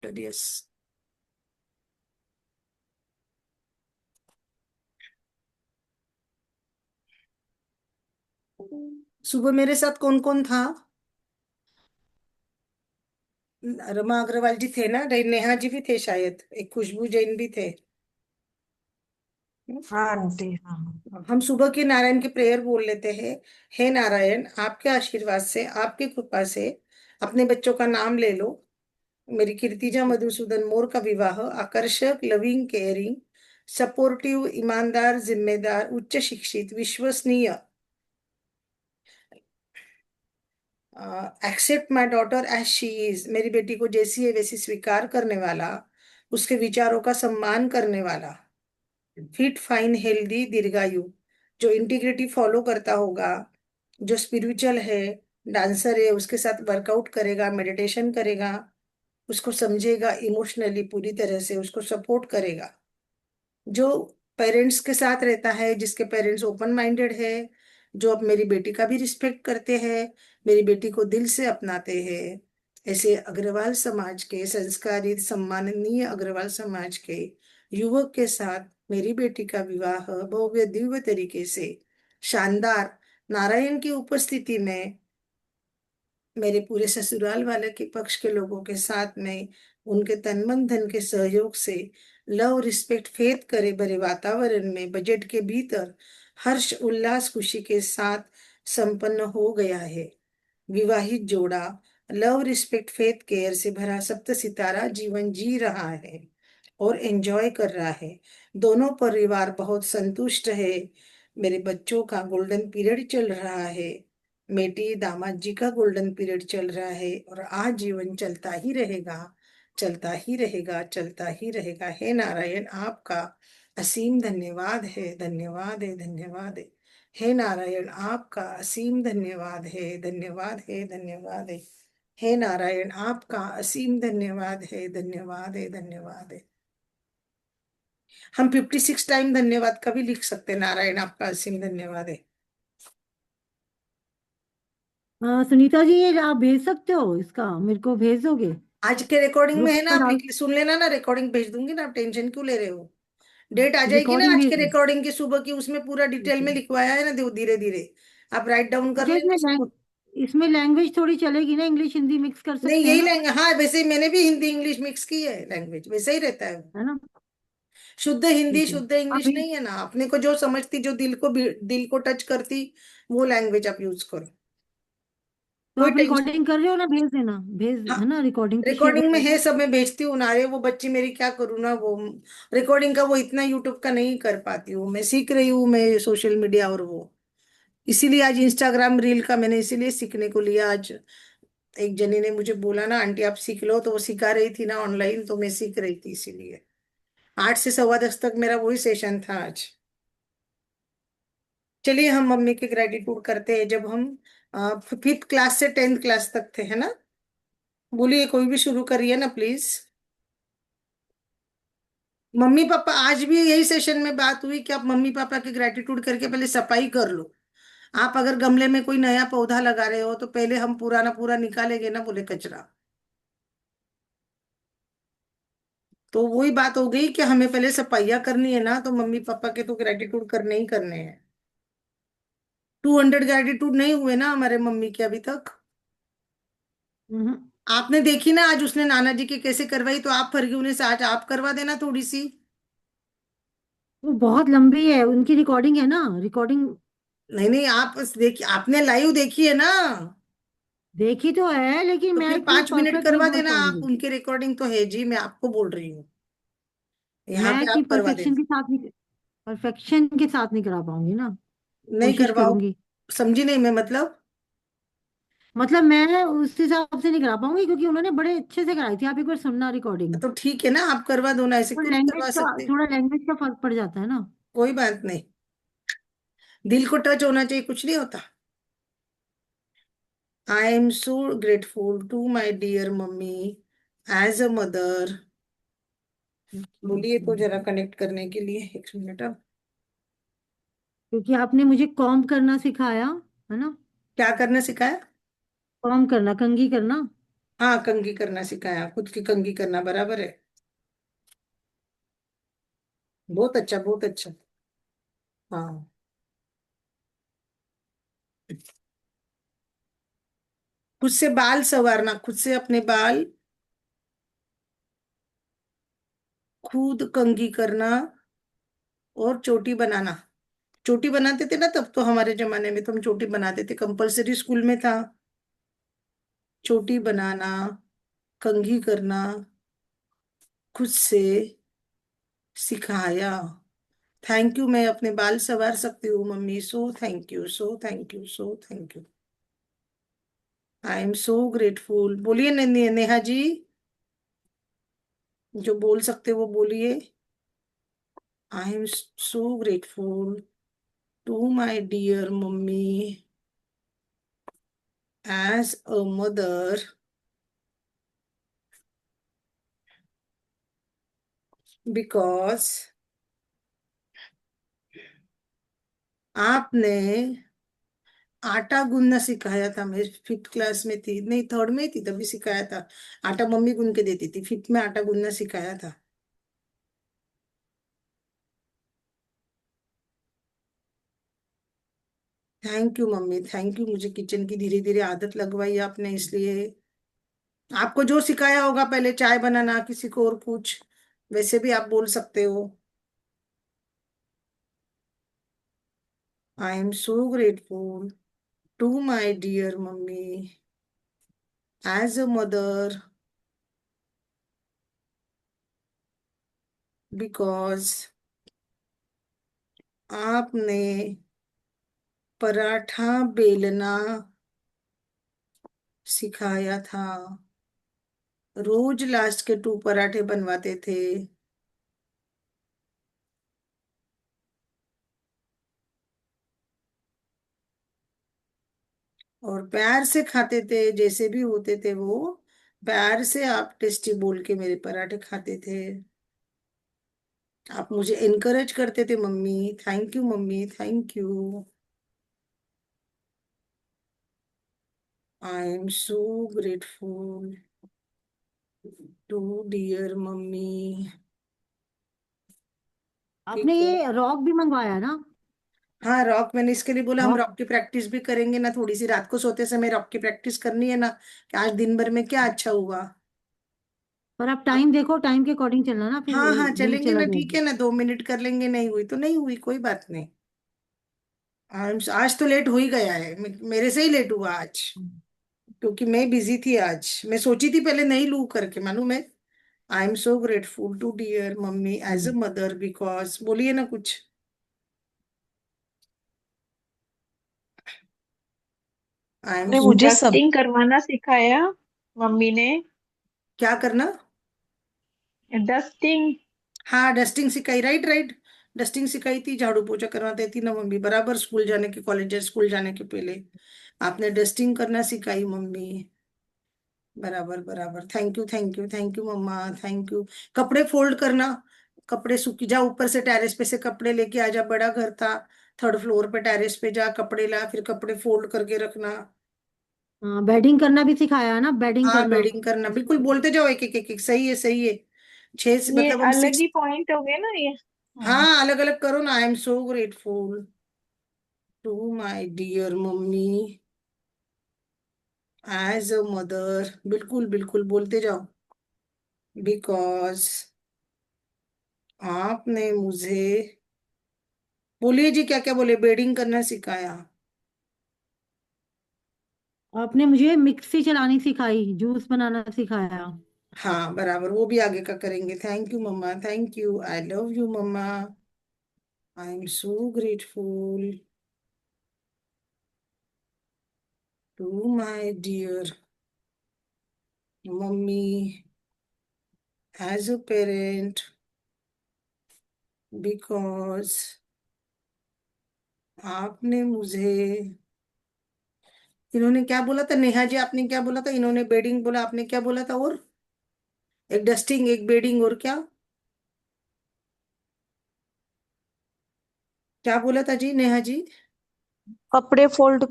Yes. सुबह मेरे साथ कौन कौन था? रमा अग्रवाल जी थे ना, नेहा जी भी थे शायद, एक खुशबू जैन भी थे। हाँ आंटी, हाँ हाँ। हम सुबह के नारायण की प्रेयर बोल लेते हैं। हे नारायण, आपके आशीर्वाद से, आपकी कृपा से अपने बच्चों का नाम ले लो। मेरी कीर्तिजा मधुसूदन मोर का विवाह आकर्षक, लविंग, केयरिंग, सपोर्टिव, ईमानदार, जिम्मेदार, उच्च शिक्षित, विश्वसनीय, accept my daughter as she is, मेरी बेटी को जैसी है वैसी स्वीकार करने वाला, उसके विचारों का सम्मान करने वाला, फिट, फाइन, हेल्दी, दीर्घायु, जो इंटीग्रिटी फॉलो करता होगा, जो स्पिरिचुअल है, डांसर है, उसके साथ वर्कआउट करेगा, मेडिटेशन करेगा, उसको समझेगा इमोशनली पूरी तरह से, उसको सपोर्ट करेगा, जो पेरेंट्स के साथ रहता है, जिसके पेरेंट्स ओपन माइंडेड है, जो अब मेरी बेटी का भी रिस्पेक्ट करते हैं, मेरी बेटी को दिल से अपनाते हैं, ऐसे अग्रवाल समाज के संस्कारित सम्माननीय अग्रवाल समाज के युवक के साथ मेरी बेटी का विवाह भव्य दिव्य तरीके से, शानदार, नारायण की उपस्थिति में, मेरे पूरे ससुराल वाले के पक्ष के लोगों के साथ में, उनके तन मन धन के सहयोग से, लव रिस्पेक्ट फेथ करे भरे वातावरण में, बजट के भीतर, हर्ष उल्लास खुशी के साथ संपन्न हो गया है। विवाहित जोड़ा लव रिस्पेक्ट फेथ केयर से भरा सप्त सितारा जीवन जी रहा है और एंजॉय कर रहा है। दोनों परिवार बहुत संतुष्ट है। मेरे बच्चों का गोल्डन पीरियड चल रहा है, बेटी दामाद जी का गोल्डन पीरियड चल रहा है, और आज जीवन चलता ही रहेगा, चलता ही रहेगा, चलता ही रहेगा। हे नारायण, आपका असीम धन्यवाद है, धन्यवाद है, धन्यवाद है। हे नारायण, आपका असीम धन्यवाद है, धन्यवाद है, धन्यवाद है। हे नारायण, आपका असीम धन्यवाद है, धन्यवाद है, धन्यवाद है। हम 56 टाइम धन्यवाद का भी लिख सकते हैं, नारायण आपका असीम धन्यवाद है। सुनीता जी, ये आप भेज सकते हो, इसका मेरे को भेज दोगे? आज के रिकॉर्डिंग में ग्रुप है ना, पर आप डाल। सुन लेना ना, रिकॉर्डिंग भेज दूंगी ना, आप टेंशन क्यों ले रहे हो? डेट आ जाएगी ना रिकॉर्डिंग आज भेज के दो। रिकॉर्डिंग की, सुबह की, उसमें पूरा डिटेल ठीक में है। लिखवाया है ना, धीरे धीरे आप राइट डाउन कर अच्छा, लेना इसको। इसमें लैंग्वेज थोड़ी चलेगी ना, इंग्लिश हिंदी मिक्स कर नहीं, सकते हैं यही ना? लैंग्वेज, हाँ वैसे ही मैंने भी हिंदी इंग्लिश मिक्स की है, लैंग्वेज वैसे ही रहता है वो। है ना? शुद्ध हिंदी ठीक है। शुद्ध इंग्लिश अभी नहीं है ना, अपने को जो समझती, जो दिल को टच करती, वो लैंग्वेज आप यूज करो। तो कोई आप टेंशन। रिकॉर्डिंग कर रहे हो ना, भेज देना, भेज, हाँ, है ना, रिकॉर्डिंग तो शेयर रिकॉर्डिंग में कर है दो। सब, मैं भेजती हूँ ना। अरे वो बच्ची मेरी क्या करूँ ना, वो रिकॉर्डिंग का वो इतना यूट्यूब का नहीं कर पाती हूँ, मैं सीख रही हूँ, मैं सोशल मीडिया और वो, इसीलिए आज इंस्टाग्राम रील का मैंने इसीलिए सीखने को लिया आज। एक जनी ने मुझे बोला ना, आंटी आप सीख लो, तो वो सिखा रही थी ना ऑनलाइन, तो मैं सीख रही थी इसीलिए। 8 से 10:15 तक मेरा वही सेशन था आज। चलिए हम मम्मी के ग्रेटिट्यूड करते हैं, जब हम 5th क्लास से 10th क्लास तक थे, है ना। बोलिए, कोई भी शुरू करिए ना प्लीज। मम्मी पापा, आज भी यही सेशन में बात हुई कि आप मम्मी पापा के ग्रेटिट्यूड करके पहले सफाई कर लो। आप अगर गमले में कोई नया पौधा लगा रहे हो, तो पहले हम पुराना पूरा निकालेंगे ना, बोले कचरा। तो वही बात हो गई कि हमें पहले सफाइया करनी है ना, तो मम्मी पापा के तो ग्रेटिट्यूड करने ही करने हैं। 200 ग्रेटिट्यूड नहीं हुए ना हमारे मम्मी के अभी तक। हम्म। आपने देखी ना आज उसने नाना जी की कैसे करवाई, तो आप फर्ग्यूने से आज आप करवा देना थोड़ी सी। वो बहुत लंबी है, उनकी रिकॉर्डिंग है ना, रिकॉर्डिंग। नहीं नहीं, आप बस देखिए, आपने लाइव देखी है ना, देखी तो है, लेकिन तो मैं फिर इतनी 5 मिनट परफेक्ट नहीं करवा बोल देना आप, पाऊंगी। उनकी रिकॉर्डिंग तो है जी, मैं आपको बोल रही हूँ, यहाँ मैं पे इतनी आप करवा परफेक्शन देना। के साथ नहीं, परफेक्शन के साथ नहीं करा पाऊंगी ना। नहीं कोशिश करवाओ, करूंगी। समझी नहीं मैं मतलब। मतलब मैं उस हिसाब से नहीं करा पाऊंगी, क्योंकि उन्होंने बड़े अच्छे से कराई थी, आप एक बार सुनना रिकॉर्डिंग। तो ठीक है ना, आप करवा दो ना, ऐसे तो क्यों नहीं लैंग्वेज करवा का, सकते? थोड़ा लैंग्वेज का फर्क पड़ जाता है ना। कोई बात नहीं, दिल को टच होना चाहिए, कुछ नहीं होता। I am so grateful to my dear mummy as a mother. बोलिए तो जरा कनेक्ट करने के लिए, 1 मिनट अब। क्योंकि आपने मुझे कॉम करना सिखाया, है ना? क्या करना सिखाया? कॉम करना, कंघी करना। हाँ, कंघी करना सिखाया, खुद की कंघी करना, बराबर है। बहुत अच्छा, बहुत अच्छा। हाँ। खुद से बाल संवारना, खुद से अपने बाल खुद कंघी करना और चोटी बनाना। चोटी बनाते थे ना तब तो, हमारे जमाने में तो हम चोटी बनाते थे, कंपलसरी स्कूल में था। चोटी बनाना, कंघी करना, खुद से सिखाया। थैंक यू, मैं अपने बाल संवार सकती हूँ mummy, so thank you, so thank you, so thank you. I am so grateful. बोलिए नेहा जी, जो बोल सकते वो बोलिए। I am so grateful to my dear mummy as a mother, because आपने आटा गूंदना सिखाया था। मैं फिफ्थ क्लास में थी, नहीं थर्ड में ही थी तभी सिखाया था। आटा मम्मी गूंद के देती थी, फिफ्थ में आटा गूंदना सिखाया था। Thank you mummy, thank you, मुझे किचन की धीरे धीरे आदत लगवाई आपने, इसलिए। आपको जो सिखाया होगा पहले, चाय बनाना, किसी को और कुछ, वैसे भी आप बोल सकते हो। I am so grateful to my dear mummy as a mother, because आपने पराठा बेलना सिखाया था। रोज लास्ट के 2 पराठे बनवाते थे और प्यार से खाते थे, जैसे भी होते थे वो, प्यार से आप टेस्टी बोल के मेरे पराठे खाते थे। आप मुझे इनकरेज करते थे mummy. Thank you mummy, thank you. I am so grateful to dear mummy, आपने बिकॉज। ये रॉक भी मंगवाया ना? हाँ, रॉक मैंने इसके लिए बोला, हम रॉक। रॉक की प्रैक्टिस भी करेंगे ना, थोड़ी सी रात को सोते समय रॉक की प्रैक्टिस करनी है ना, कि आज दिन भर में क्या अच्छा हुआ। पर आप टाइम देखो, टाइम के अकॉर्डिंग चलना ना, फिर हाँ हाँ, दिन चलेंगे चला ना, ठीक जाएगा। है ना, 2 मिनट कर लेंगे, नहीं हुई तो नहीं हुई, कोई बात नहीं। आज तो लेट हो ही गया है, मेरे से ही लेट हुआ आज, क्योंकि मैं बिजी थी आज। मैं सोची थी पहले नहीं लू करके, मालूम है। I am so grateful to dear mummy as a hmm. Mother, because, बोलिए ना कुछ। I am. ने मुझे सब डस्टिंग करवाना सिखाया मम्मी ने। क्या करना? डस्टिंग। हाँ, डस्टिंग सिखाई, राइट राइट। डस्टिंग सिखाई थी, झाड़ू पोछा करवाती थी ना मम्मी, बराबर, स्कूल जाने के, कॉलेज स्कूल जाने के पहले आपने डस्टिंग करना सिखाई मम्मी। बराबर बराबर, thank you thank you thank you mamma, thank you. कपड़े फोल्ड करना, कपड़े सूखी जा, ऊपर से टेरेस पे से कपड़े लेके आ जा, बड़ा घर था, 3rd फ्लोर पे, टेरेस पे जा, कपड़े ला, फिर कपड़े फोल्ड करके रखना। हाँ, बेडिंग करना भी सिखाया है ना, बेडिंग हाँ, करना। बेडिंग करना, बिल्कुल, बोलते जाओ, एक एक एक एक, सही है सही है। ये मतलब हम अलग 6। ही पॉइंट हो गए ना ये। हाँ, अलग अलग करो ना। I am so grateful to my dear mummy as a mother, बिल्कुल बिल्कुल बोलते जाओ, बिकॉज आपने मुझे, बोलिए जी, क्या क्या बोले, बेडिंग करना सिखाया। आपने मुझे मिक्सी चलानी सिखाई, जूस बनाना सिखाया। हाँ, बराबर, वो भी आगे का करेंगे। Thank you mamma, thank you, I love you mamma, I am so grateful to my dear mummy as a parent, because आपने मुझे, इन्होंने क्या बोला था नेहा जी, आपने क्या बोला था, इन्होंने बेडिंग बोला, आपने क्या बोला था, और एक डस्टिंग, एक बेडिंग, और क्या क्या बोला था जी नेहा जी? कपड़े फोल्ड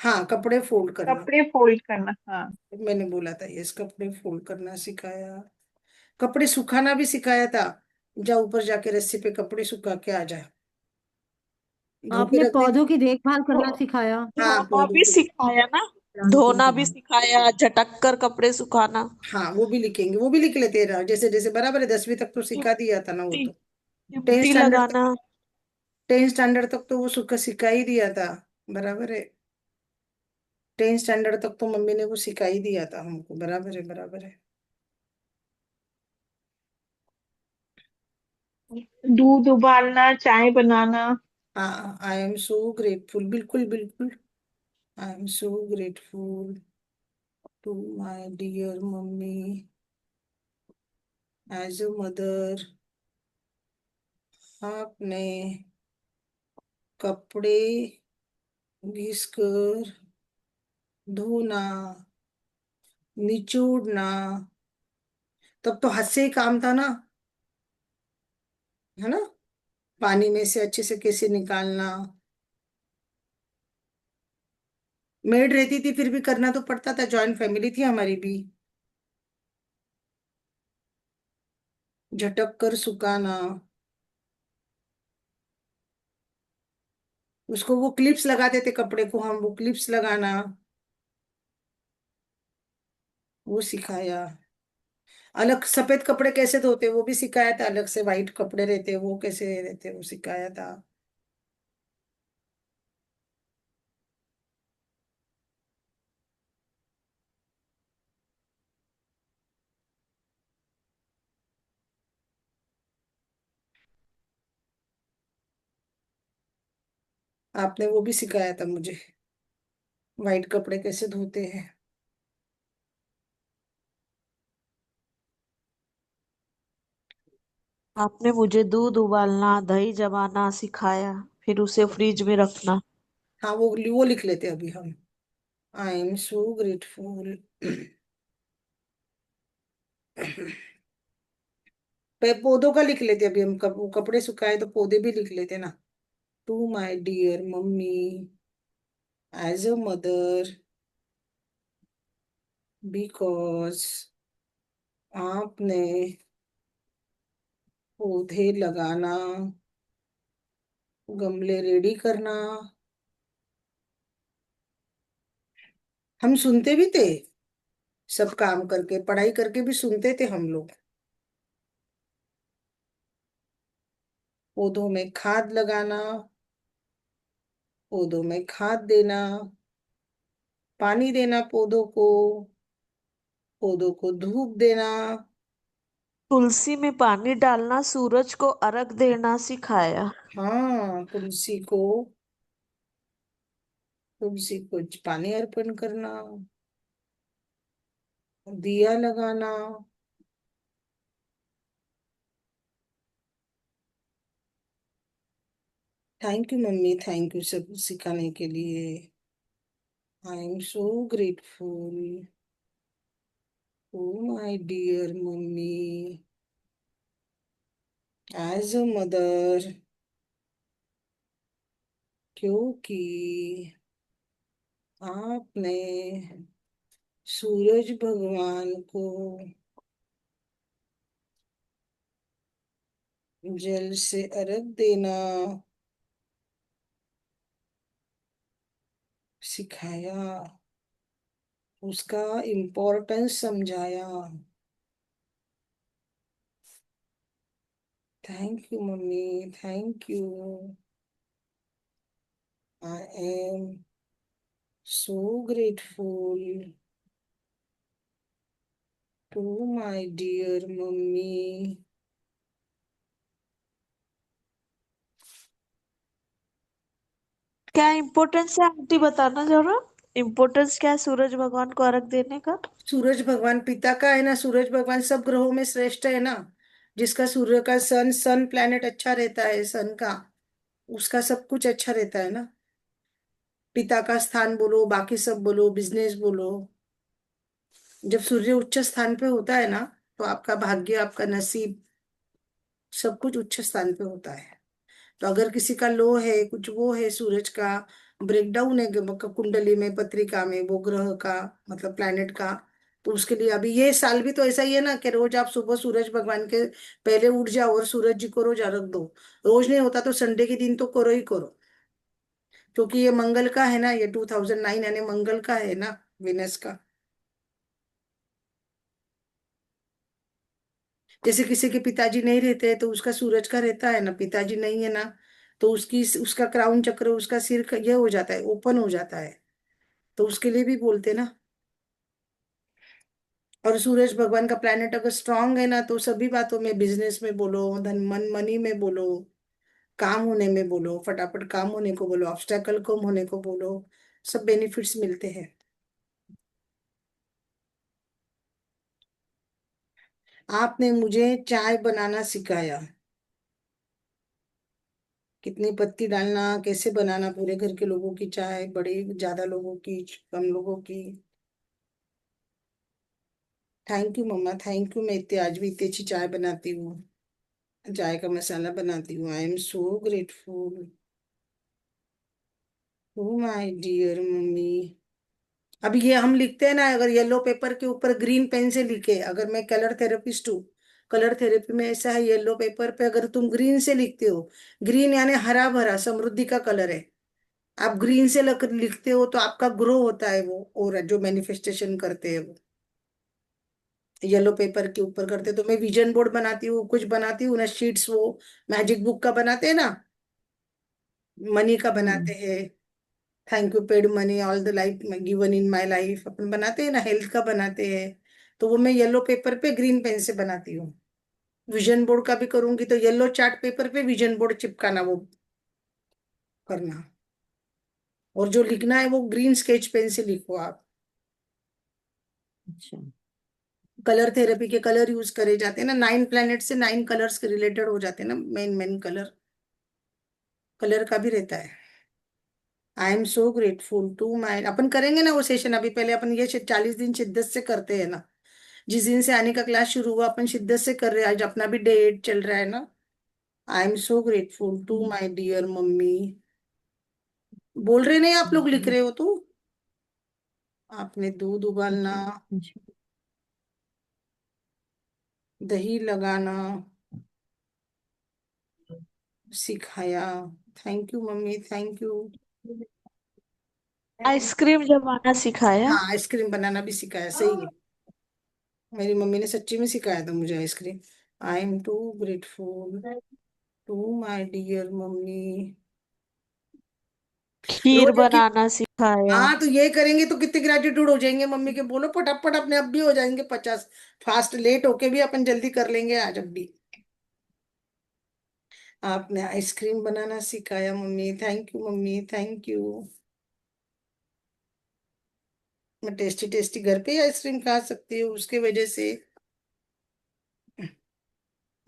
हाँ, कपड़े फोल्ड करना। कपड़े फोल्ड करना, हाँ। मैंने बोला था यस, कपड़े फोल्ड करना सिखाया। कपड़े सुखाना भी सिखाया था। जा ऊपर जाके रस्सी पे कपड़े सुखा के आ जा। धूप पे आपने रखने। पौधों की देखभाल करना धो- सिखाया। हाँ, धोना पौधों भी की। सिखाया ना। प्लांटिंग धोना भी करना। सिखाया, झटक कर कपड़े सुखाना। हाँ, वो भी लिखेंगे, वो भी लिख लेते रहा, जैसे जैसे बराबर है, 10वीं तक तो सिखा दिया था ना वो चिमटी, तो। टेंथ चिमटी स्टैंडर्ड तक। लगाना। 10th स्टैंडर्ड तक तो वो सिखा ही दिया था। बराबर है। 10th स्टैंडर्ड तक तो मम्मी ने वो सिखा ही दिया था हमको, बराबर है, बराबर है। दूध उबालना, चाय बनाना। हाँ, आई एम सो ग्रेटफुल, बिल्कुल बिल्कुल। I am so grateful to my dear mummy as a mother. आपने कपड़े घिसकर धोना, निचोड़ना। तब तो हाथ से ही काम था ना, है ना। पानी में से अच्छे से कैसे निकालना। मेड रहती थी फिर भी करना तो पड़ता था, जॉइंट फैमिली थी हमारी भी। झटक कर सुखाना। उसको वो क्लिप्स लगाते थे कपड़े को, हम वो क्लिप्स लगाना वो सिखाया। अलग सफेद कपड़े कैसे धोते वो भी सिखाया था, अलग से वाइट कपड़े रहते वो कैसे रहते वो सिखाया था। आपने वो भी सिखाया था मुझे, वाइट कपड़े कैसे धोते हैं। आपने मुझे दूध उबालना, दही जमाना सिखाया, फिर उसे फ्रिज में रखना। हाँ, वो लिख लेते अभी हम। आई एम सो ग्रेटफुल। पौधों का लिख लेते अभी हम, कपड़े सुखाए तो पौधे भी लिख लेते ना। To my dear mummy as a mother, because आपने पौधे लगाना, गमले रेडी करना। हम सुनते भी थे, सब काम करके पढ़ाई करके भी सुनते थे हम लोग। पौधों में खाद लगाना, पौधों में खाद देना, पानी देना पौधों को, पौधों को धूप देना। तुलसी में पानी डालना, सूरज को अर्घ देना सिखाया। हाँ, तुलसी को पानी अर्पण करना, दिया लगाना। Thank you mummy, thank you सब सिखाने के लिए। I am so grateful to my dear mummy as a mother, क्योंकि आपने सूरज भगवान को जल से अर्घ देना सिखाया, उसका इम्पोर्टेंस समझाया। Thank you mummy, thank you. I am so grateful to my dear mummy. क्या इम्पोर्टेंस है आंटी, बताना जरा। इम्पोर्टेंस क्या है सूरज भगवान को अर्घ देने का? सूरज भगवान पिता का है ना, सूरज भगवान सब ग्रहों में श्रेष्ठ है ना। जिसका सूर्य का सन प्लैनेट अच्छा रहता है, सन का, उसका सब कुछ अच्छा रहता है ना। पिता का स्थान बोलो, बाकी सब बोलो, बिजनेस बोलो। जब सूर्य उच्च स्थान पे होता है ना, तो आपका भाग्य, आपका नसीब, सब कुछ उच्च स्थान पे होता है। तो अगर किसी का लो है, कुछ वो है सूरज का, ब्रेकडाउन है कुंडली में, पत्रिका में, वो ग्रह का मतलब प्लैनेट का। तो उसके लिए अभी ये साल भी तो ऐसा ही है ना कि रोज आप सुबह सूरज भगवान के पहले उठ जाओ और सूरज जी को रोज अर्घ दो। रोज नहीं होता तो संडे के दिन तो करो ही करो, क्योंकि ये मंगल का है ना, ये 2009 यानी मंगल का है ना, विनस का। जैसे किसी के पिताजी नहीं रहते हैं तो उसका सूरज का रहता है ना, पिताजी नहीं है ना, तो उसकी उसका क्राउन चक्र, उसका सिर ये हो जाता है, ओपन हो जाता है। तो उसके लिए भी बोलते ना। और सूरज भगवान का प्लैनेट अगर स्ट्रांग है ना, तो सभी बातों में, बिजनेस में बोलो, धन मन मनी में बोलो, काम होने में बोलो, फटाफट काम होने को बोलो, ऑब्स्टेकल कम होने को बोलो, सब बेनिफिट्स मिलते हैं। आपने मुझे चाय बनाना सिखाया, कितनी पत्ती डालना, कैसे बनाना, पूरे घर के लोगों की चाय, बड़े ज्यादा लोगों की, कम लोगों की। Thank you mamma, thank you. मैं इतनी आज भी इतनी अच्छी चाय बनाती हूँ, चाय का मसाला बनाती हूँ। I am so grateful to my dear mummy. अब ये हम लिखते हैं ना, अगर येलो पेपर के ऊपर ग्रीन पेन से लिखे, अगर मैं कलर थेरेपिस्ट हूँ, कलर थेरेपी में ऐसा है, येलो पेपर पे अगर तुम ग्रीन से लिखते हो, ग्रीन यानी हरा भरा समृद्धि का कलर है, आप ग्रीन से लिखते हो तो आपका ग्रो होता है वो, और जो मैनिफेस्टेशन करते हैं वो येलो पेपर के ऊपर करते हैं। तो मैं विजन बोर्ड बनाती हूँ, कुछ बनाती हूँ ना, शीट्स वो मैजिक बुक का बनाते हैं ना, मनी का बनाते हैं, thank you paid money all the life given in my life, अपन बनाते हैं ना, हेल्थ का बनाते हैं। तो वो मैं येलो पेपर पे ग्रीन पेन से बनाती हूँ। विजन बोर्ड का भी करूंगी तो येलो चार्ट पेपर पे विजन बोर्ड चिपकाना, वो करना। और जो लिखना है वो ग्रीन स्केच पेन से लिखो आप। अच्छा। कलर थेरेपी के कलर यूज करे जाते हैं ना, 9 प्लैनेट से 9 कलर्स के रिलेटेड हो जाते हैं ना, मेन मेन कलर, कलर का भी रहता है। I am so grateful to my, अपन करेंगे ना वो सेशन, अभी पहले अपन ये 40 दिन शिद्दत से करते हैं ना, जिस दिन से आने का क्लास शुरू हुआ अपन शिद्दत से कर रहे हैं, आज अपना भी डेट चल रहा है ना। I am so grateful to my dear mummy. बोल रहे नहीं आप लोग, लिख रहे हो तो। आपने दूध उबालना, अच्छा। दही लगाना सिखाया। Thank you mummy, thank you. Ice cream जमाना सिखाया। हाँ, आइसक्रीम बनाना भी सिखाया, सही है। मेरी मम्मी ने सच्ची में सिखाया था मुझे ice cream. I am too grateful to my dear mummy. खीर रोज एक ही। बनाना सिखाया। हाँ, तो ये करेंगे तो कितने ग्रेटिट्यूड हो जाएंगे मम्मी के, बोलो फटाफट, अपने आप भी हो जाएंगे 50। फास्ट लेट होके भी अपन जल्दी कर लेंगे आज अब भी। आपने आइसक्रीम बनाना सिखाया mummy, thank you mummy, thank you. मैं टेस्टी टेस्टी घर पे ही आइसक्रीम खा सकती हूँ उसके वजह से।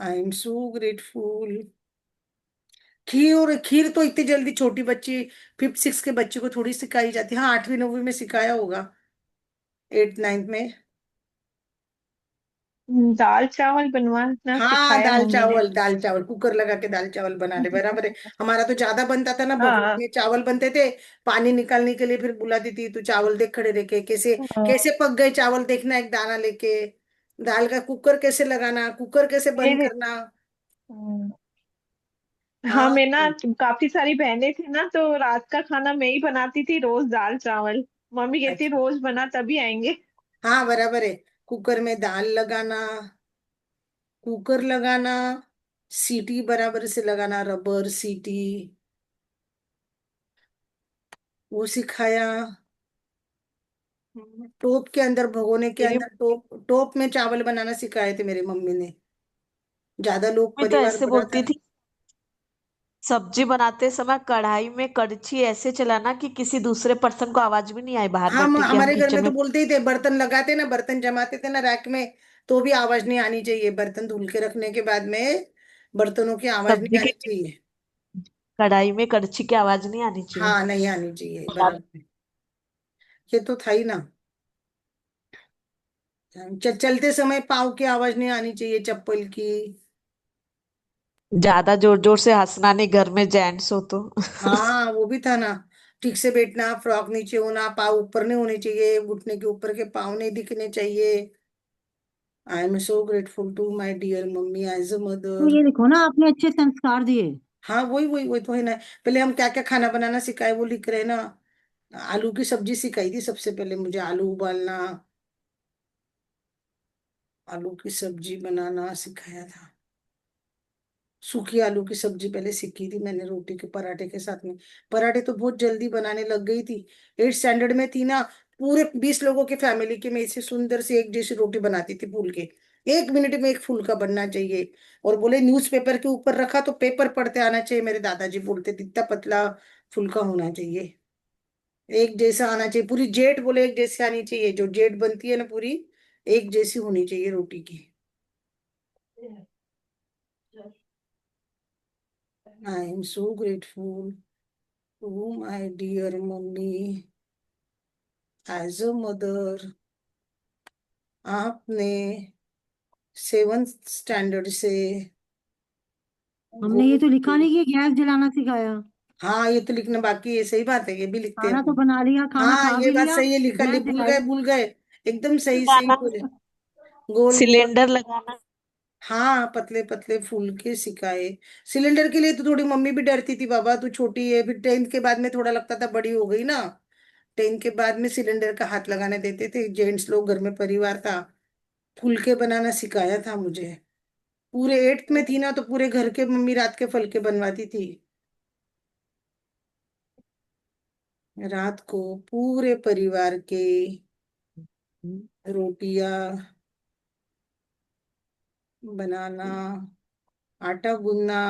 आई एम सो ग्रेटफुल। खीर, और खीर तो इतनी जल्दी छोटी बच्ची, 5th 6th के बच्चे को थोड़ी सिखाई जाती है। हाँ, 8वीं 9वीं में सिखाया होगा, 8th 9th में। दाल चावल बनवाना हाँ, सिखाया दाल मम्मी ने। चावल, दाल चावल कुकर लगा के दाल चावल बना ले, बराबर है। हमारा तो ज्यादा बनता था ना, भगोनी हाँ में चावल बनते थे, पानी निकालने के लिए फिर बुलाती थी, तू चावल देख खड़े रह के, कैसे हाँ, कैसे पक गए चावल, देखना एक दाना लेके, दाल का कुकर कैसे लगाना, कुकर कैसे बंद मेरे करना। हम्म, हाँ हाँ मैं ना, काफी सारी बहनें थी ना, तो रात का खाना मैं ही बनाती थी रोज, दाल चावल। मम्मी कहती अच्छा, रोज बना तभी आएंगे। हाँ बराबर है। कुकर में दाल लगाना, कुकर लगाना, सीटी बराबर से लगाना, रबर सीटी, वो सिखाया। टोप के अंदर, भगोने के मेरी अंदर टोप, टोप में चावल बनाना सिखाए थे मेरी मम्मी ने। ज्यादा लोग मम्मी तो परिवार ऐसे बड़ा था बोलती ना। थी, सब्जी बनाते समय कढ़ाई में कड़छी ऐसे चलाना कि किसी दूसरे पर्सन को आवाज भी नहीं आए बाहर हम बैठे कि हम हमारे घर में किचन तो में। बोलते ही थे, बर्तन लगाते ना, बर्तन जमाते थे ना रैक में, तो भी आवाज नहीं आनी चाहिए, बर्तन धुल के रखने के बाद में बर्तनों की आवाज नहीं सब्जी आनी की चाहिए। कढ़ाई में कड़छी की आवाज नहीं आनी चाहिए। हाँ, नहीं आनी चाहिए, बराबर है। ये तो था ही ना। चलते समय पाँव की आवाज नहीं आनी चाहिए, चप्पल की। ज्यादा जोर जोर से हंसना नहीं, घर में जेंट्स हो तो। हाँ, वो भी था ना। ठीक से बैठना, फ्रॉक नीचे होना, पाँव ऊपर नहीं होने चाहिए, घुटने के ऊपर के पाँव नहीं दिखने चाहिए। I am so grateful to my dear mummy as a तो मदर। ये देखो ना, आपने अच्छे संस्कार दिए। हाँ वही वही वही तो है ना। पहले हम क्या क्या खाना बनाना सिखाए वो लिख रहे हैं ना। आलू की सब्जी सिखाई थी सबसे पहले मुझे, आलू उबालना, आलू की सब्जी बनाना सिखाया था। सूखी आलू की सब्जी पहले सीखी थी मैंने रोटी के पराठे के साथ में। पराठे तो बहुत जल्दी बनाने लग गई थी। 8th स्टैंडर्ड में थी ना, पूरे 20 लोगों की फैमिली के मैं इसे सुंदर से एक जैसी रोटी बनाती थी फूल के। 1 मिनट में एक फुल्का बनना चाहिए। और बोले न्यूज़पेपर के ऊपर रखा तो पेपर पढ़ते आना चाहिए, मेरे दादाजी बोलते थे इतना पतला फुल्का होना चाहिए, एक जैसा आना चाहिए, पूरी जेट बोले एक जैसी आनी चाहिए, जो जेट बनती है ना पूरी एक जैसी होनी चाहिए रोटी की। I am so grateful to my dear mummy as a mother. आपने 7th स्टैंडर्ड से हमने ये गोल्ड तो लिखा के, नहीं कि गैस जलाना सिखाया। हाँ ये तो लिखना बाकी है, सही बात है, ये भी लिखते हैं खाना तो अपन। बना लिया, खाना हाँ खा ये भी बात लिया, सही है, लिखा गैस भूल गए जलाई। भूल गए। एकदम सही सही लगाना, बोले। गोल गोल। सिलेंडर लगाना। हाँ पतले पतले फूल के सिखाए। सिलेंडर के लिए तो थोड़ी मम्मी भी डरती थी, बाबा तू छोटी है, फिर 10th के बाद में थोड़ा लगता था बड़ी हो गई ना। 10th के बाद में सिलेंडर का हाथ लगाने देते थे जेंट्स लोग, घर में परिवार था। फुलके बनाना सिखाया था मुझे। पूरे 8th में थी ना तो पूरे घर के मम्मी रात के फुलके बनवाती थी। रात को पूरे परिवार के रोटियां बनाना, आटा गूंदना,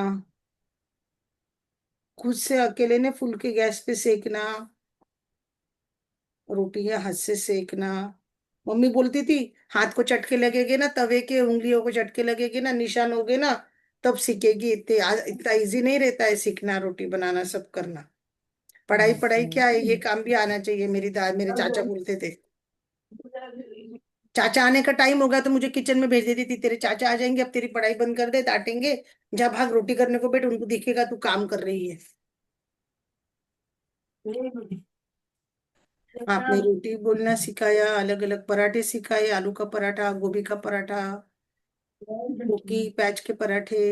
खुद से अकेले ने फुलके गैस पे सेकना, रोटियां हाथ से सेकना। मम्मी बोलती थी हाथ को चटके लगेगे ना, तवे के उंगलियों को चटके लगेगे ना, निशान होगे ना, तब सीखेगी। इतना इजी नहीं रहता है सीखना, रोटी बनाना सब करना। पढ़ाई पढ़ाई क्या है, ये काम भी आना चाहिए, मेरे चाचा बोलते थे। चाचा आने का टाइम होगा तो मुझे किचन में भेज देती थी, तेरे चाचा आ जाएंगे अब तेरी पढ़ाई बंद कर दे, डांटेंगे, जा भाग रोटी करने को बैठ, उनको दिखेगा तू काम कर रही है। आपने रोटी बोलना सिखाया, अलग अलग पराठे सिखाए, आलू का पराठा, गोभी का पराठा, लौकी प्याज के पराठे।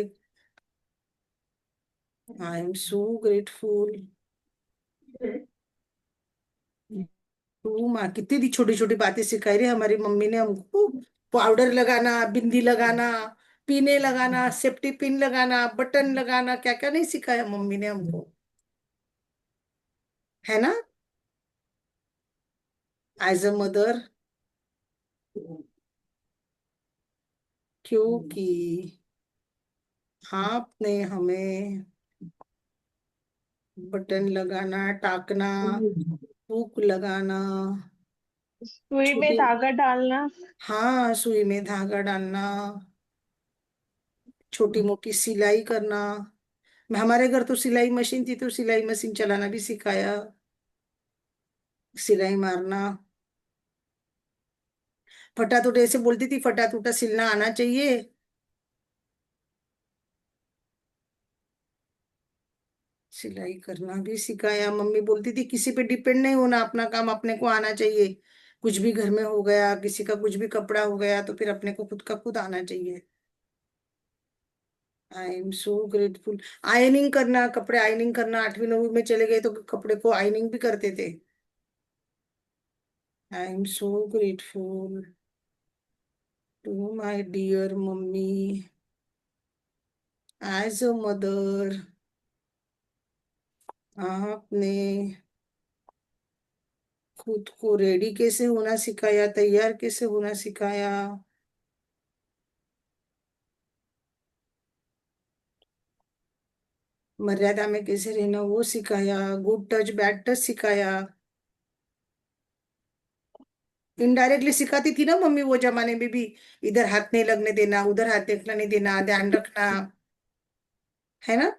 I am so grateful to माँ। कितनी दी छोटी छोटी बातें सिखाई रही हमारी मम्मी ने हमको। पाउडर लगाना, बिंदी लगाना, पीने लगाना, सेफ्टी पिन लगाना, बटन लगाना, क्या क्या नहीं सिखाया मम्मी ने हमको, है ना। एज अ मदर, क्योंकि आपने हमें बटन लगाना, टाकना, हुक लगाना, सुई में छोटी, धागा डालना। हाँ सुई में धागा डालना, छोटी मोटी सिलाई करना। हमारे घर तो सिलाई मशीन थी तो सिलाई मशीन चलाना भी सिखाया, सिलाई मारना। फटा तो ऐसे बोलती थी, फटा टूटा सिलना आना चाहिए। सिलाई करना भी सिखाया। मम्मी बोलती थी किसी पे डिपेंड नहीं होना, अपना काम अपने को आना चाहिए। कुछ भी घर में हो गया, किसी का कुछ भी कपड़ा हो गया तो फिर अपने को खुद का खुद आना चाहिए। I am so grateful. Ironing करना, कपड़े आयनिंग करना, 8वीं 9वीं में चले गए तो कपड़े को आयनिंग भी करते थे। I am so grateful to my dear mummy as a mother. आपने खुद को रेडी कैसे होना सिखाया, तैयार कैसे होना सिखाया, मर्यादा में कैसे रहना वो सिखाया, गुड टच बैड टच सिखाया। इनडायरेक्टली सिखाती थी ना मम्मी वो जमाने में भी, इधर हाथ नहीं लगने देना, उधर हाथ देखना नहीं देना, ध्यान रखना, है ना।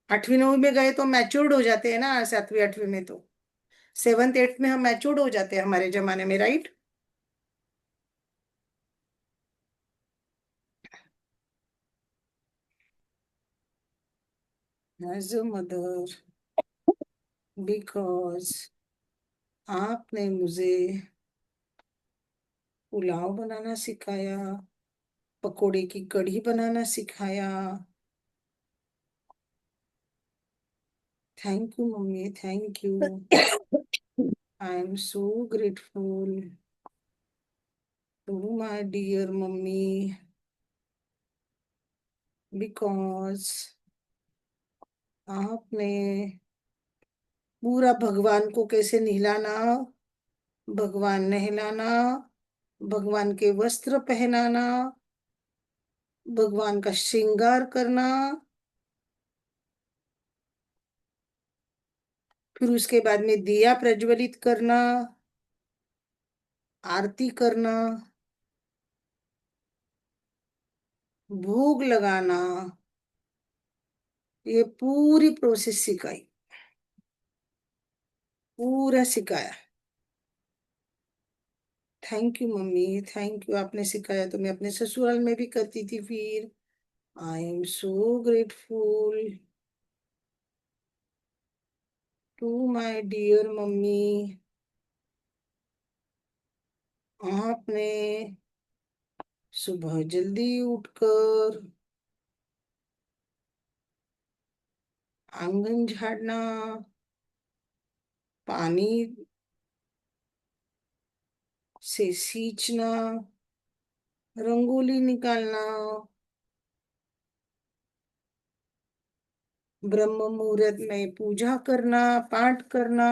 8वीं 9वीं में गए तो मैच्योर्ड हो जाते हैं ना, 7वीं 8वीं में तो। 7th 8th में हम मैच्योर्ड हो जाते हैं हमारे जमाने में, right. As a mother, because आपने मुझे पुलाव बनाना सिखाया, पकोड़े की कढ़ी बनाना सिखाया। Thank you mummy, thank you. I am so grateful to my dear mummy because आपने पूरा भगवान को कैसे नहलाना, भगवान नहलाना, भगवान के वस्त्र पहनाना, भगवान का श्रृंगार करना, फिर उसके बाद में दिया प्रज्वलित करना, आरती करना, भोग लगाना, ये पूरी प्रोसेस सिखाई, पूरा सिखाया। Thank you mummy, thank you. आपने सिखाया तो मैं अपने ससुराल में भी करती थी फिर। I am so grateful to my dear mummy. आपने सुबह जल्दी उठकर आंगन झाड़ना, पानी से सींचना, रंगोली निकालना, ब्रह्म मुहूर्त में पूजा करना, पाठ करना,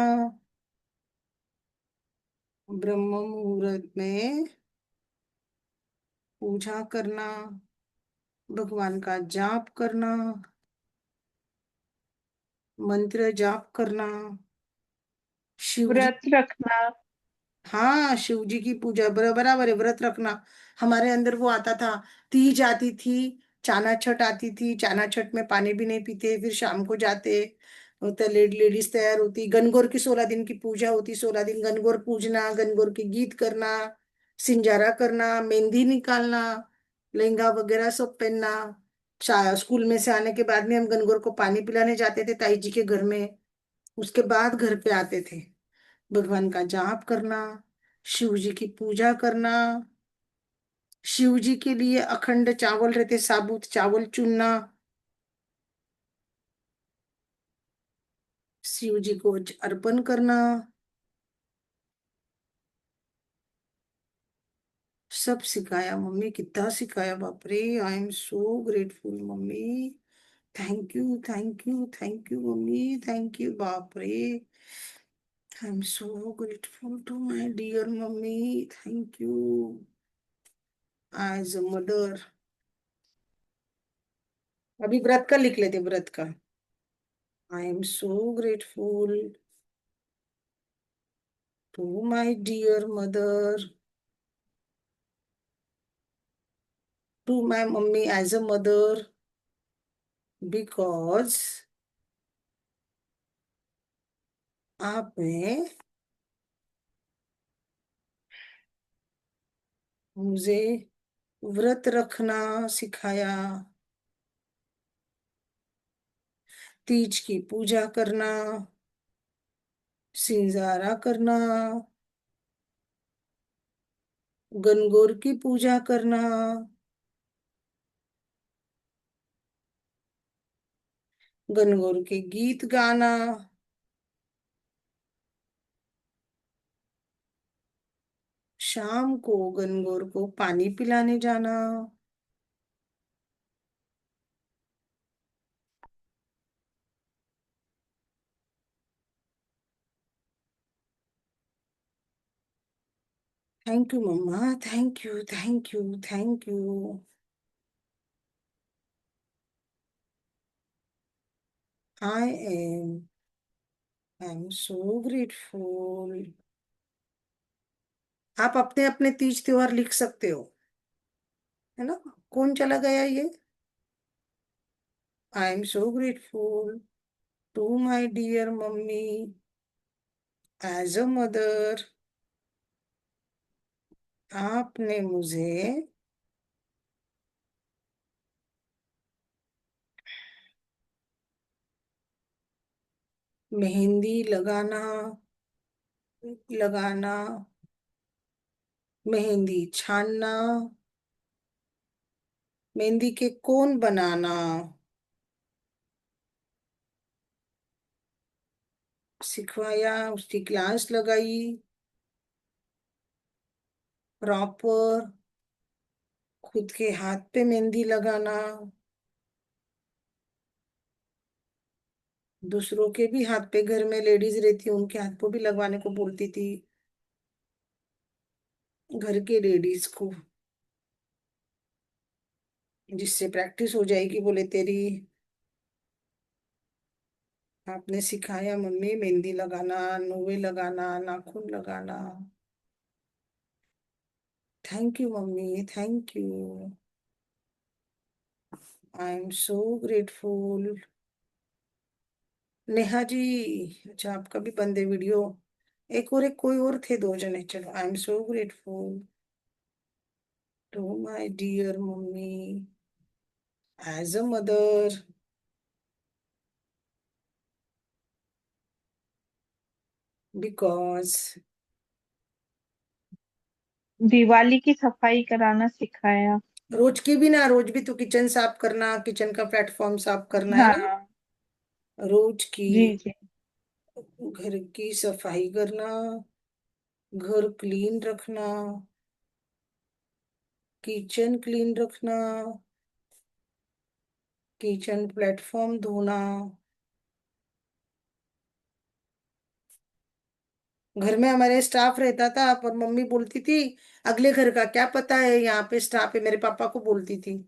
ब्रह्म मुहूर्त में पूजा करना, भगवान का जाप करना, मंत्र जाप करना, शिव जी। व्रत रखना। हाँ, शिव जी की पूजा, बराबर है, व्रत रखना। हमारे अंदर वो आता था, तीज आती थी, चाना छठ आती थी, चाना छठ में पानी भी नहीं पीते, फिर शाम को जाते, तो लेडीज तैयार होती, गनगौर की 16 दिन की पूजा होती, 16 दिन गनगौर पूजना, गनगौर के गीत करना, सिंजारा करना, मेहंदी निकालना, लहंगा वगैरह सब पहनना। स्कूल में से आने के बाद में हम गनगौर को पानी पिलाने जाते थे ताई जी के घर में। उसके बाद घर पे आते थे, भगवान का जाप करना, शिव जी की पूजा करना, शिव जी के लिए अखंड चावल रहते, साबुत चावल चुनना, शिव जी को अर्पण करना, सब सिखाया मम्मी, कितना सिखाया, बाप रे। I am so grateful mummy. Thank you, thank you, thank you mummy, thank you, बाप रे। I am so grateful to my dear mummy, thank you as a mother. अभी व्रत का लिख लेते, व्रत का। I am so grateful to my dear mother, to my mummy as a mother because आपने मुझे व्रत रखना सिखाया, तीज की पूजा करना, सिंजारा करना, गनगौर की पूजा करना, गनगौर के गीत गाना, शाम को गनगौर को पानी पिलाने जाना। Thank you mamma, thank you, thank you, thank you. I am so grateful. आप अपने अपने तीज त्योहार लिख सकते हो, है ना। कौन चला गया ये। I am so grateful to my dear mummy as a mother. आपने मुझे मेहंदी लगाना, लगाना, मेहंदी छानना, मेहंदी के कोन बनाना, सिखवाया, उसकी क्लास लगाई, प्रॉपर, खुद के हाथ पे मेहंदी लगाना, दूसरों के भी हाथ पे, घर में लेडीज रहती उनके हाथ को भी लगवाने को बोलती थी, घर के लेडीज को, जिससे प्रैक्टिस हो जाएगी बोले तेरी। आपने सिखाया मम्मी मेहंदी लगाना, नोवे लगाना, नाखून लगाना। Thank you mummy, thank you. I am so grateful. Neha ji, अच्छा आपका भी बंद है वीडियो। एक कोई और थे, दो जने, चलो। I am so grateful to my dear mummy as a mother, because. Diwali की सफाई कराना सिखाया। रोज की भी ना, रोज भी तो किचन साफ करना, किचन का प्लेटफॉर्म साफ करना है ना, हाँ। रोज की। जी जी। घर की सफाई करना, घर क्लीन रखना, किचन क्लीन रखना, किचन प्लेटफॉर्म धोना। घर में हमारे स्टाफ रहता था, पर मम्मी बोलती थी अगले घर का क्या पता है, यहाँ पे स्टाफ है, मेरे पापा को बोलती थी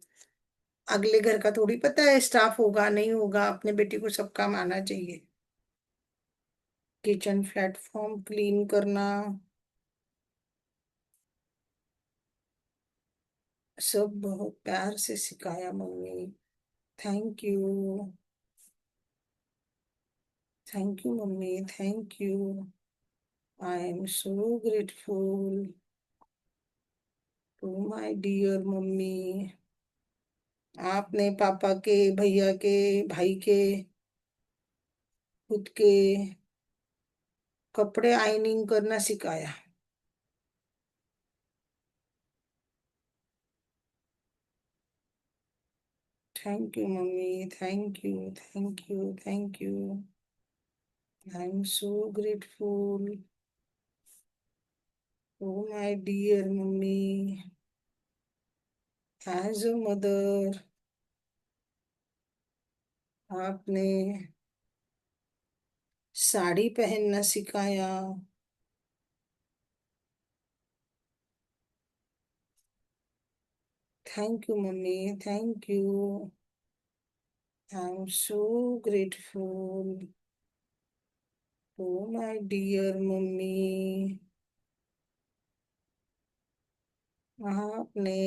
अगले घर का थोड़ी पता है स्टाफ होगा नहीं होगा, अपने बेटी को सब काम आना चाहिए। किचन प्लेटफॉर्म क्लीन करना, सब बहुत प्यार से सिखाया mummy. Thank you, thank you mummy, thank you. I am so grateful to my dear mummy. आपने पापा के, भैया के, भाई के, खुद के कपड़े आयनिंग करना सिखाया। Thank you mummy, thank you, thank you, thank you. I am so grateful to my dear mummy as a mother. आपने साड़ी पहनना सिखाया। Thank you mummy, thank you. I am so grateful to my dear mummy. आपने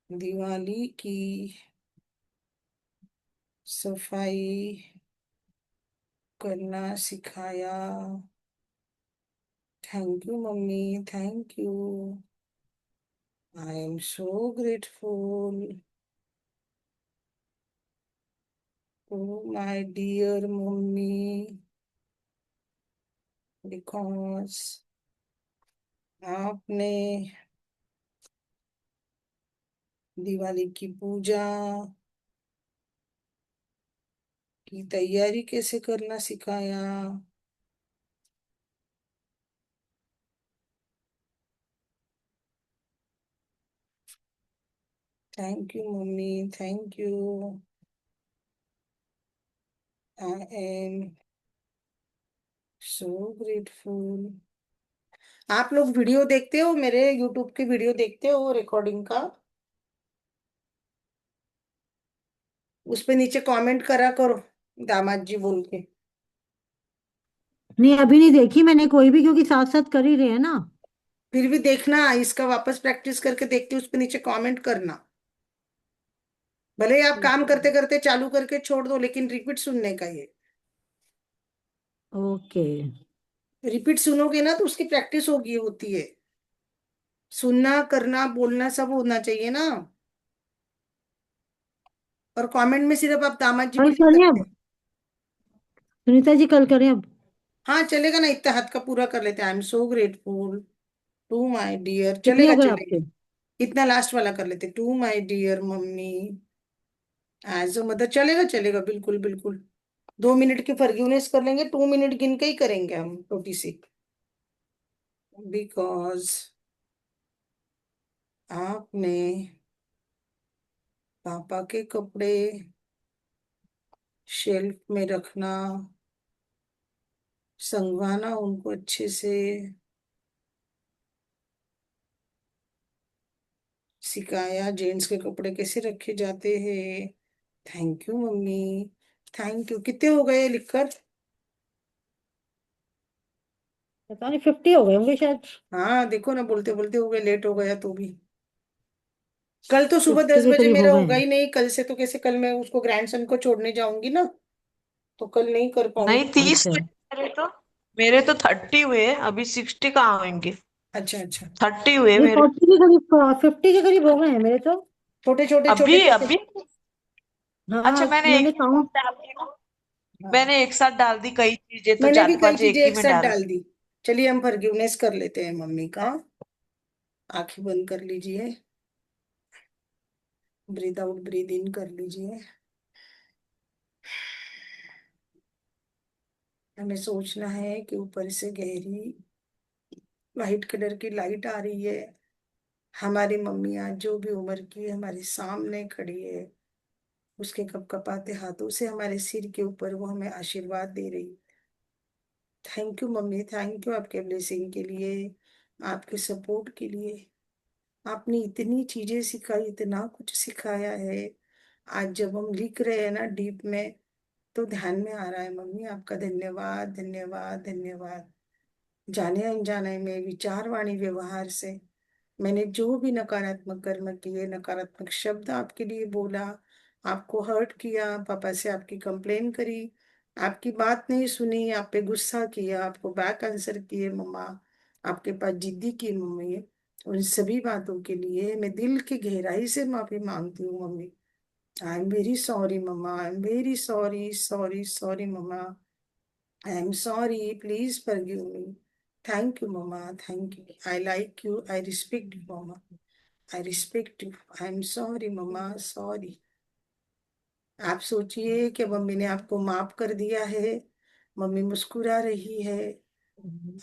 दिवाली की सफाई करना सिखाया। Thank you mummy, thank you. I am so grateful to my dear mummy because आपने दिवाली की पूजा की तैयारी कैसे करना सिखाया। Thank you mummy, thank you. I am so grateful. आप लोग वीडियो देखते हो, मेरे यूट्यूब के वीडियो देखते हो रिकॉर्डिंग का? उस पे नीचे कमेंट करा करो दामाद जी बोल के। नहीं, अभी नहीं देखी मैंने कोई भी, क्योंकि साथ साथ कर ही रहे हैं ना। फिर भी देखना, इसका वापस प्रैक्टिस करके देखते उस पे नीचे कमेंट करना। भले ही आप ठीक काम है। करते करते चालू करके छोड़ दो, लेकिन रिपीट सुनने का ये। ओके। रिपीट सुनोगे ना तो उसकी प्रैक्टिस होगी, होती है। सुनना, करना, बोलना सब होना चाहिए ना। और कमेंट में सिर्फ आप दामाद जी भी और लिख सोनिया, सकते हैं। सुनीता जी कल करें अब? हाँ चलेगा ना, इतना हाथ का पूरा कर लेते हैं। I am so grateful to my dear, कितने चलेगा हो गए चलेगा। आपके? इतना लास्ट वाला कर लेते, to my dear mummy as a mother, चलेगा चलेगा, बिल्कुल बिल्कुल। 2 मिनट की फॉरगिवनेस कर लेंगे, 2 मिनट गिन के ही करेंगे हम, छोटी सी। बिकॉज आपने पापा के कपड़े शेल्फ में रखना, संगवाना उनको अच्छे से सिखाया, जेंट्स के कपड़े कैसे रखे जाते हैं। Thank you mummy, thank you. कितने हो गए लिखकर? पता नहीं, 50 हो गए होंगे शायद। हाँ देखो ना, बोलते बोलते हो गए, लेट हो गया तो भी। कल तो सुबह 50 दस के बजे करीब मेरा हो गए होगा हैं। ही नहीं, कल से तो कैसे, कल मैं उसको ग्रैंडसन को छोड़ने जाऊंगी ना, तो कल नहीं कर नहीं, पाऊंगी। 30 अच्छा। हुए मेरे तो 30 हुए, अभी 60 कहाँ होंगे। अच्छा अच्छा। 30 हुए नहीं, मेरे। 40 के करीब, 50 के करीब हो गए हैं मेरे तो। छोटे छोटे छोटे अभी छोटे। अभी अच्छा, हाँ, मैंने एक मैंने ही साथ काउंट। डाल दी ना। हाँ, मैंने एक साथ डाल दी कई चीजें, तो मैंने भी चार कई पांच चीजें एक ही एक में साथ डाल। डाल दी। चलिए हम फॉरगिवनेस कर लेते हैं मम्मी का। आंखें बंद कर लीजिए, ब्रीद आउट ब्रीद इन कर लीजिए। हमें सोचना है कि ऊपर से गहरी वाइट कलर की लाइट आ रही है। हमारी मम्मी आज जो भी उम्र की है हमारे सामने खड़ी है, उसके कपकपाते हाथों से हमारे सिर के ऊपर वो हमें आशीर्वाद दे रही। Thank you mummy, thank you आपके ब्लेसिंग के लिए, आपके सपोर्ट के लिए। आपने इतनी चीजें सिखाई, इतना कुछ सिखाया है। आज जब हम लिख रहे हैं ना डीप में, तो ध्यान में आ रहा है मम्मी, आपका धन्यवाद धन्यवाद धन्यवाद। जाने अनजाने में, विचार वाणी व्यवहार से मैंने जो भी नकारात्मक कर्म किए, नकारात्मक शब्द आपके लिए बोला, आपको हर्ट किया, पापा से आपकी कंप्लेन करी, आपकी बात नहीं सुनी, आप पे गुस्सा किया, आपको बैक आंसर किए मम्मा, आपके पास जिद्दी की मम्मी, उन सभी बातों के लिए मैं दिल की गहराई से माफी मांगती हूँ mummy. I am very sorry mamma, I am very sorry sorry sorry mamma, I am sorry, please forgive me. Thank you mamma, thank you, I like you, I respect you mamma, I respect you, I am sorry mamma, sorry. आप सोचिए कि mummy ने आपको माफ कर दिया है। Mummy मुस्कुरा रही है,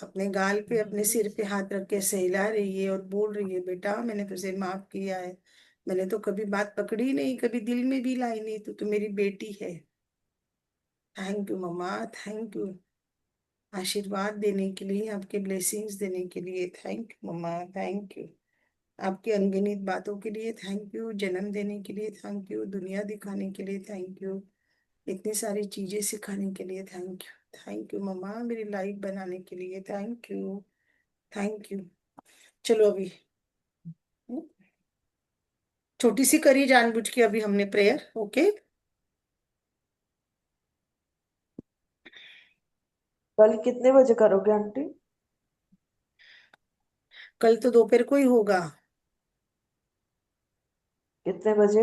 अपने गाल पे अपने सिर पे हाथ रख के सहला रही है और बोल रही है, बेटा मैंने तुझे माफ किया है। मैंने तो कभी बात पकड़ी नहीं, कभी दिल में भी लाई नहीं, तो मेरी बेटी है। Thank you mamma, thank you. आशीर्वाद देने के लिए, आपके ब्लेसिंग्स देने के लिए thank you mamma, thank you. आपकी अनगिनत बातों के लिए थैंक यू, जन्म देने के लिए थैंक यू, दुनिया दिखाने के लिए थैंक यू, इतनी सारी चीजें सिखाने के लिए थैंक यू। थैंक यू मम्मा, मेरी लाइफ बनाने के लिए थैंक यू, थैंक यू। चलो अभी छोटी सी करी जानबूझ के अभी हमने प्रेयर, ओके। कल कितने बजे करोगे आंटी? कल तो दोपहर को ही होगा। कितने बजे?